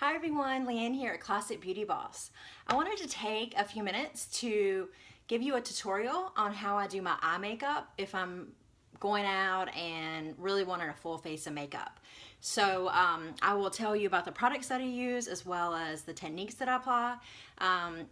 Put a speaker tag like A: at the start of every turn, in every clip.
A: Hi everyone, Leanne here at Classic Beauty Boss. I wanted to take a few minutes to give you a tutorial on how I do my eye makeup if I'm going out and really wanting a full face of makeup. So I will tell you about the products that I use as well as the techniques that I apply.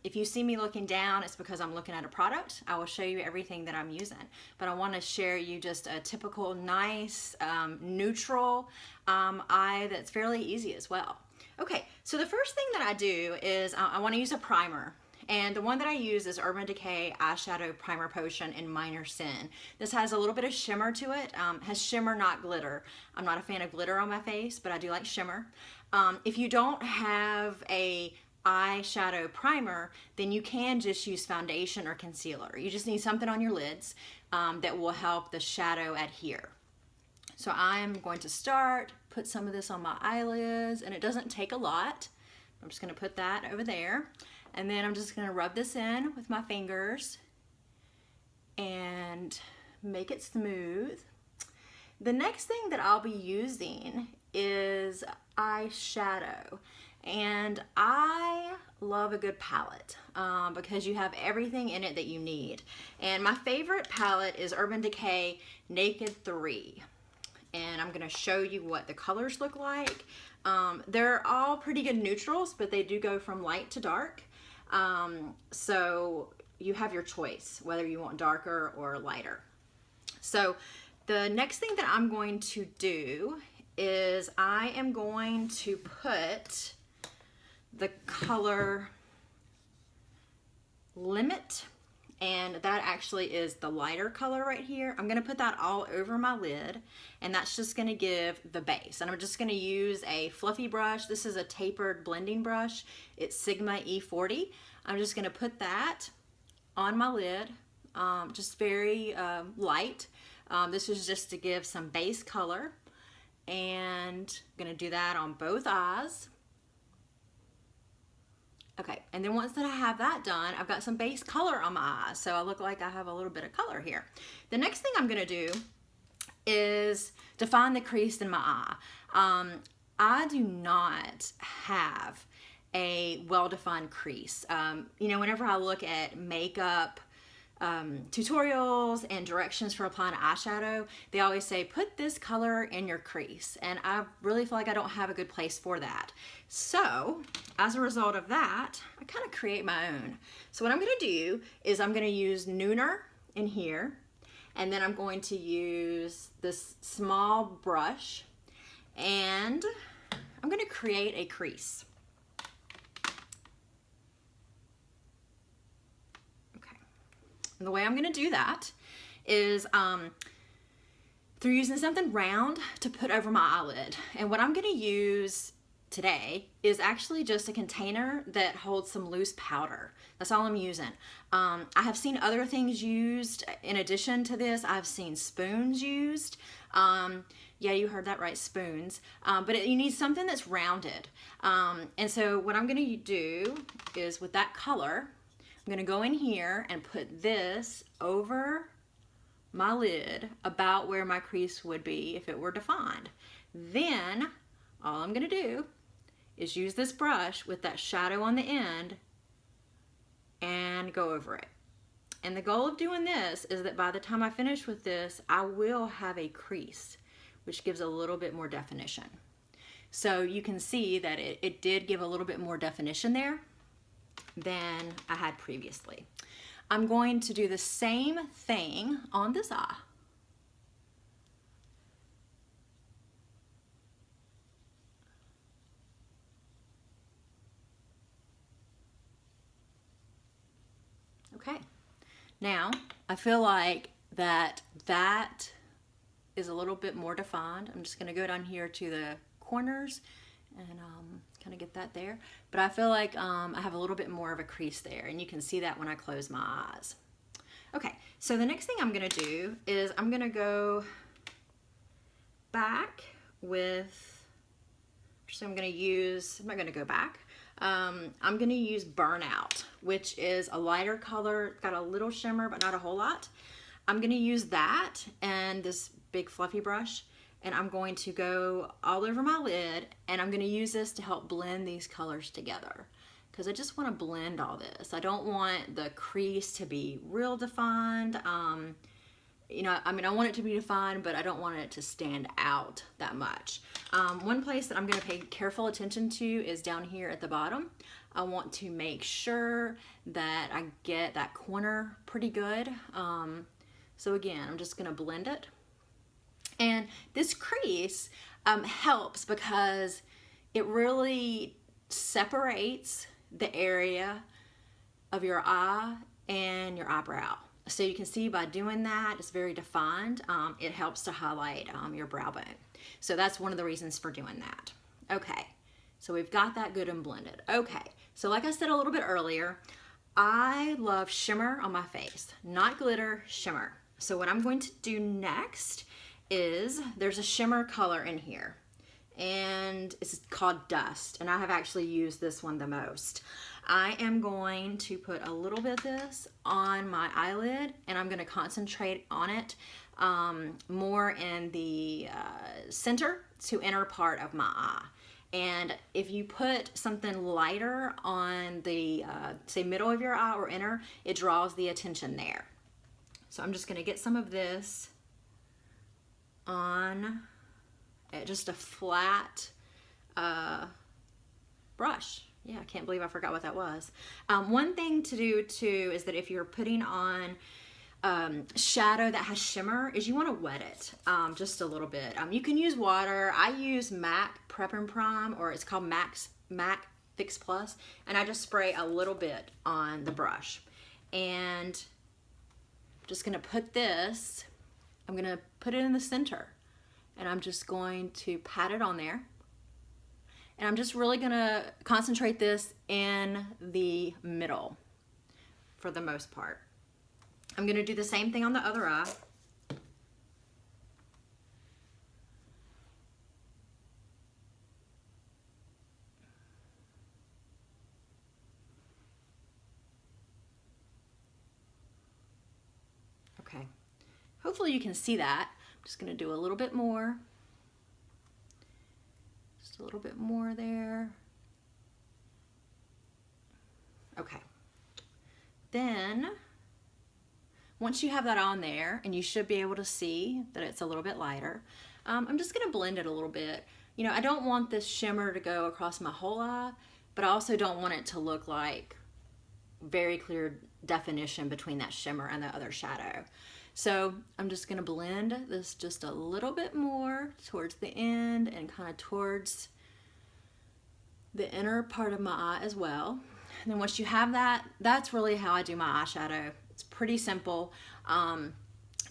A: If you see me looking down, it's because I'm looking at a product. I will show you everything that I'm using. But I want to share you just a typical nice neutral eye that's fairly easy as well. Okay, so the first thing that I do is I want to use a primer. And the one that I use is Urban Decay Eyeshadow Primer Potion in Minor Sin. This has a little bit of shimmer to it. Has shimmer, not glitter. I'm not a fan of glitter on my face, but I do like shimmer. If you don't have a eyeshadow primer, then you can just use foundation or concealer. You just need something on your lids that will help the shadow adhere. So I'm going to put some of this on my eyelids, and it doesn't take a lot. I'm just going to put that over there. And then I'm just going to rub this in with my fingers and make it smooth. The next thing that I'll be using is eyeshadow. And I love a good palette because you have everything in it that you need. And my favorite palette is Urban Decay Naked 3. And I'm going to show you what the colors look like. They're all pretty good neutrals, but they do go from light to dark. So you have your choice whether you want darker or lighter. So the next thing that I'm going to do is I am going to put the color Limit, and that actually is the lighter color right here. I'm going to put that all over my lid, and that's just going to give the base. And I'm just going to use a fluffy brush. This is a tapered blending brush. It's Sigma E40. I'm just going to put that on my lid, just very light. This is just to give some base color, and I'm going to do that on both eyes. Okay, and then once that I have that done, I've got some base color on my eyes, so I look like I have a little bit of color here. The next thing I'm gonna do is define the crease in my eye. I do not have a well-defined crease. You know, whenever I look at makeup tutorials and directions for applying eyeshadow, they always say put this color in your crease, and I really feel like I don't have a good place for that. So as a result of that, I kind of create my own. So what I'm going to do is I'm going to use Nooner in here, and then I'm going to use this small brush, and I'm going to create a crease. And the way I'm going to do that is through using something round to put over my eyelid. And what I'm going to use today is actually just a container that holds some loose powder. That's all I'm using. I have seen other things used in addition to this. I've seen spoons used. Yeah, you heard that right, spoons. But you need something that's rounded. And so what I'm going to do is with that color, I'm going to go in here and put this over my lid about where my crease would be if it were defined. Then all I'm going to do is use this brush with that shadow on the end and go over it. And the goal of doing this is that by the time I finish with this, I will have a crease, which gives a little bit more definition. So you can see that it did give a little bit more definition there than I had previously. I'm going to do the same thing on this eye. Okay, now I feel like that is a little bit more defined. I'm just going to go down here to the corners and kind of get that there. But I feel like I have a little bit more of a crease there, and you can see that when I close my eyes. Okay, so the next thing I'm going to do is I'm going to go back with, so I'm going to use, I'm not going to go back. I'm going to use Burnout, which is a lighter color, got a little shimmer but not a whole lot. I'm going to use that and this big fluffy brush, and I'm going to go all over my lid, and I'm going to use this to help blend these colors together because I just want to blend all this. I don't want the crease to be real defined. You know, I mean, I want it to be defined, but I don't want it to stand out that much. One place that I'm going to pay careful attention to is down here at the bottom. I want to make sure that I get that corner pretty good. So again, I'm just going to blend it. And this crease helps because it really separates the area of your eye and your eyebrow. So you can see by doing that, it's very defined. It helps to highlight your brow bone. So that's one of the reasons for doing that. Okay, so we've got that good and blended. Okay, so like I said a little bit earlier, I love shimmer on my face, not glitter, shimmer. So what I'm going to do next is there's a shimmer color in here, and it's called Dust, and I have actually used this one the most. I am going to put a little bit of this on my eyelid, and I'm going to concentrate on it more in the center to inner part of my eye. And if you put something lighter on the say middle of your eye or inner, it draws the attention there. So I'm just going to get some of this on just a flat brush. Yeah, I can't believe I forgot what that was. One thing to do too is that if you're putting on shadow that has shimmer, is you want to wet it just a little bit. You can use water. I use MAC Prep and Prime, or it's called MAC Fix Plus, and I just spray a little bit on the brush. And I'm just going to put this, I'm going to put it in the center, and I'm just going to pat it on there. And I'm just really going to concentrate this in the middle for the most part. I'm going to do the same thing on the other eye. Okay. Hopefully you can see that. I'm just going to do a little bit more. Just a little bit more there. Okay. Then, once you have that on there, and you should be able to see that it's a little bit lighter, I'm just going to blend it a little bit. You know, I don't want this shimmer to go across my whole eye, but I also don't want it to look like very clear definition between that shimmer and the other shadow. So I'm just going to blend this just a little bit more towards the end and kind of towards the inner part of my eye as well. And then once you have that, that's really how I do my eyeshadow. It's pretty simple,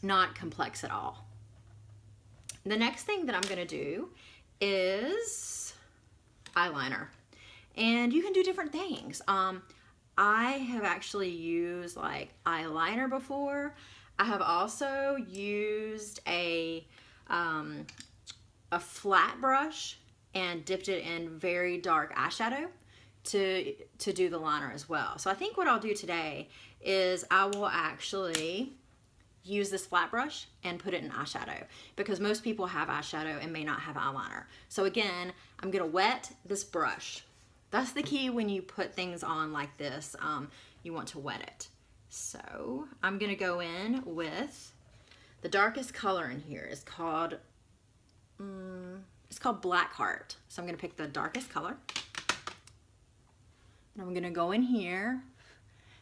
A: not complex at all. The next thing that I'm going to do is eyeliner. And you can do different things. I have actually used like eyeliner before. I have also used a flat brush and dipped it in very dark eyeshadow to do the liner as well. So I think what I'll do today is I will actually use this flat brush and put it in eyeshadow, because most people have eyeshadow and may not have eyeliner. So again, I'm gonna wet this brush. That's the key when you put things on like this. You want to wet it. So I'm gonna go in with the darkest color in here. It's called Black Heart. So I'm gonna pick the darkest color. And I'm gonna go in here.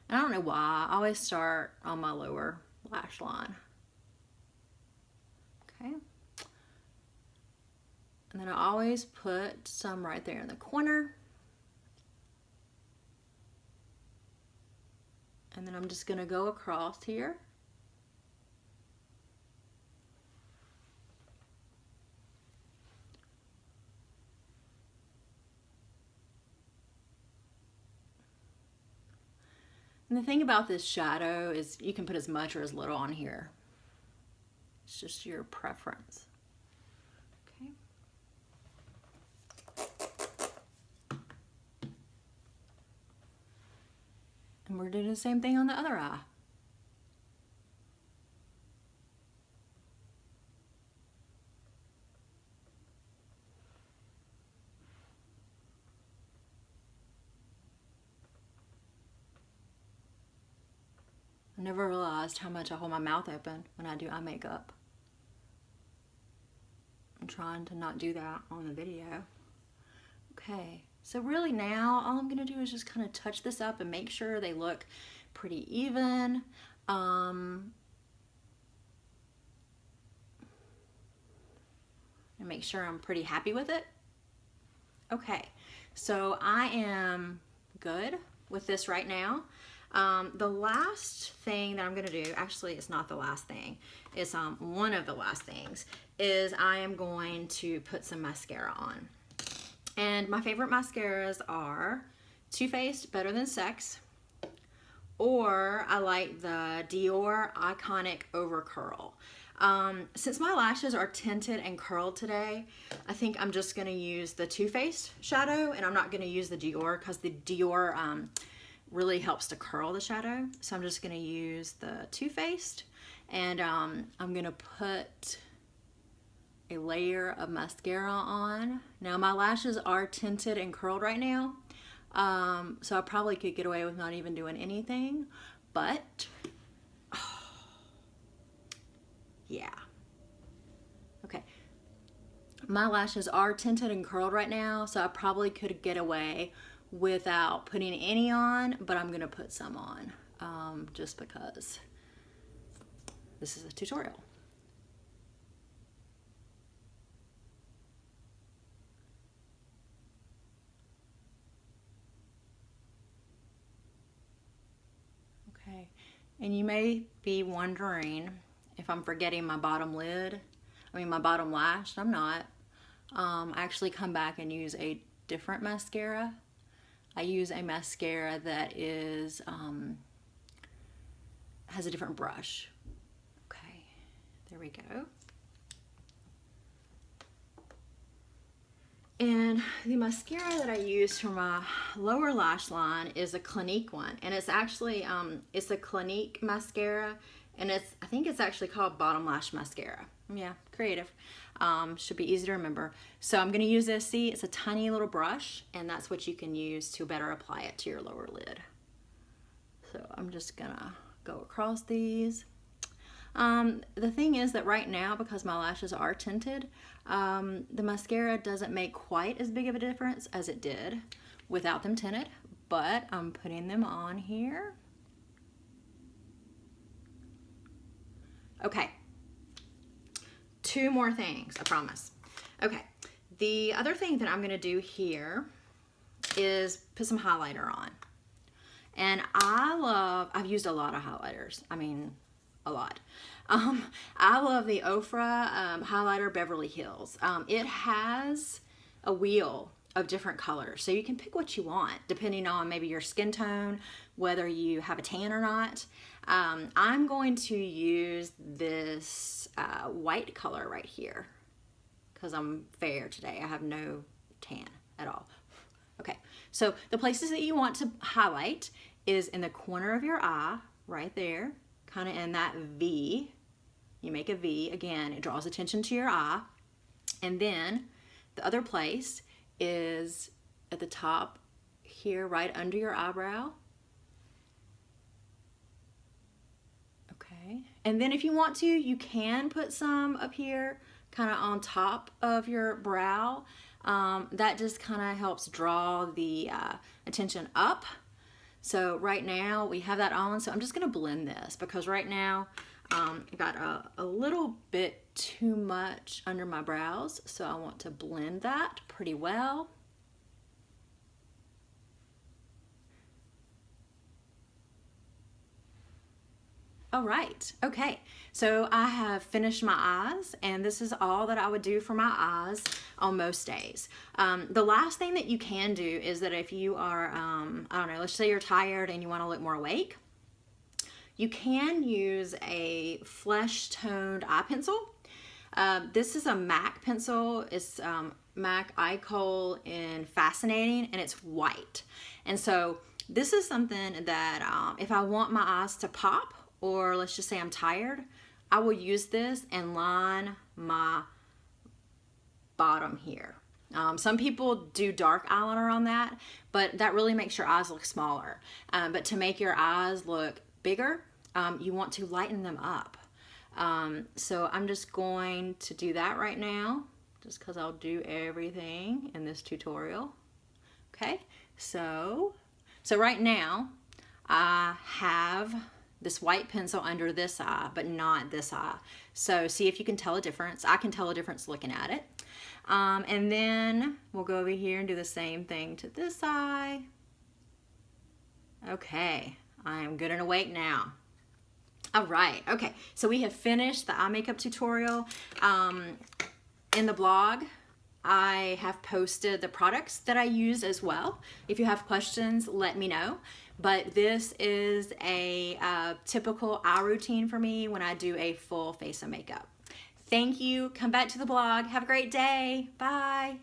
A: And I don't know why, I always start on my lower lash line. Okay. And then I always put some right there in the corner. And then I'm just gonna go across here. And the thing about this shadow is you can put as much or as little on here. It's just your preference. Okay. And we're doing the same thing on the other eye. never realized how much I hold my mouth open when I do eye makeup. I'm trying to not do that on the video. Okay, so really now all I'm gonna do is just kind of touch this up and make sure they look pretty even. And make sure I'm pretty happy with it. Okay, so I am good with this right now. The last thing that I'm gonna do, actually it's not the last thing, it's one of the last things, is I am going to put some mascara on. And my favorite mascaras are Too Faced Better Than Sex, or I like the Dior Iconic Over Curl. Since my lashes are tinted and curled today, I think I'm just gonna use the Too Faced shadow, and I'm not gonna use the Dior because the Dior really helps to curl the shadow. So I'm just gonna use the Too Faced, and I'm gonna put a layer of mascara on. Now my lashes are tinted and curled right now, so I probably could get away with not even doing anything, but yeah. Okay, my lashes are tinted and curled right now, so I probably could get away without putting any on, but I'm gonna put some on, just because this is a tutorial. Okay, and you may be wondering if I'm forgetting my bottom lid, my bottom lash. I'm not. I actually come back and use a different mascara. I use a mascara that is, has a different brush. Okay, there we go. And the mascara that I use for my lower lash line is a Clinique one, and it's actually it's a Clinique mascara, and I think it's actually called Bottom Lash Mascara. Yeah, creative. Should be easy to remember. So I'm gonna use this. See, it's a tiny little brush, and that's what you can use to better apply it to your lower lid. So I'm just gonna go across these. The thing is that right now, because my lashes are tinted, the mascara doesn't make quite as big of a difference as it did without them tinted, but I'm putting them on here. Okay, two more things, I promise. Okay, the other thing that I'm gonna do here is put some highlighter on. And I've used a lot of highlighters, a lot. I love the Ofra highlighter Beverly Hills. It has a wheel of different colors, so you can pick what you want depending on maybe your skin tone, whether you have a tan or not. I'm going to use this white color right here because I'm fair today. I have no tan at all. Okay, so the places that you want to highlight is in the corner of your eye, right there, kind of in that V. You make a V, again, it draws attention to your eye. And then the other place is at the top here, right under your eyebrow. Okay, and then if you want to, you can put some up here, kind of on top of your brow. That just kind of helps draw the attention up. So right now we have that on, so I'm just gonna blend this because right now I got a little bit too much under my brows, so I want to blend that pretty well. All right, okay, so I have finished my eyes, and this is all that I would do for my eyes on most days. The last thing that you can do is that if you are, I don't know, let's say you're tired and you want to look more awake, you can use a flesh toned eye pencil. This is a MAC pencil. It's MAC Eye Kohl in Fascinating, and it's white. And so this is something that if I want my eyes to pop, or let's just say I'm tired, I will use this and line my bottom here. Some people do dark eyeliner on that, but that really makes your eyes look smaller. But to make your eyes look bigger, you want to lighten them up. So I'm just going to do that right now, just because I'll do everything in this tutorial. Okay, so right now I have this white pencil under this eye, but not this eye. So see if you can tell a difference. I can tell a difference looking at it. And then we'll go over here and do the same thing to this eye. Okay, I am good and awake now. All right, okay, so we have finished the eye makeup tutorial. In the blog, I have posted the products that I use as well. If you have questions, let me know. But this is a typical eye routine for me when I do a full face of makeup. Thank you. Come back to the blog. Have a great day. Bye.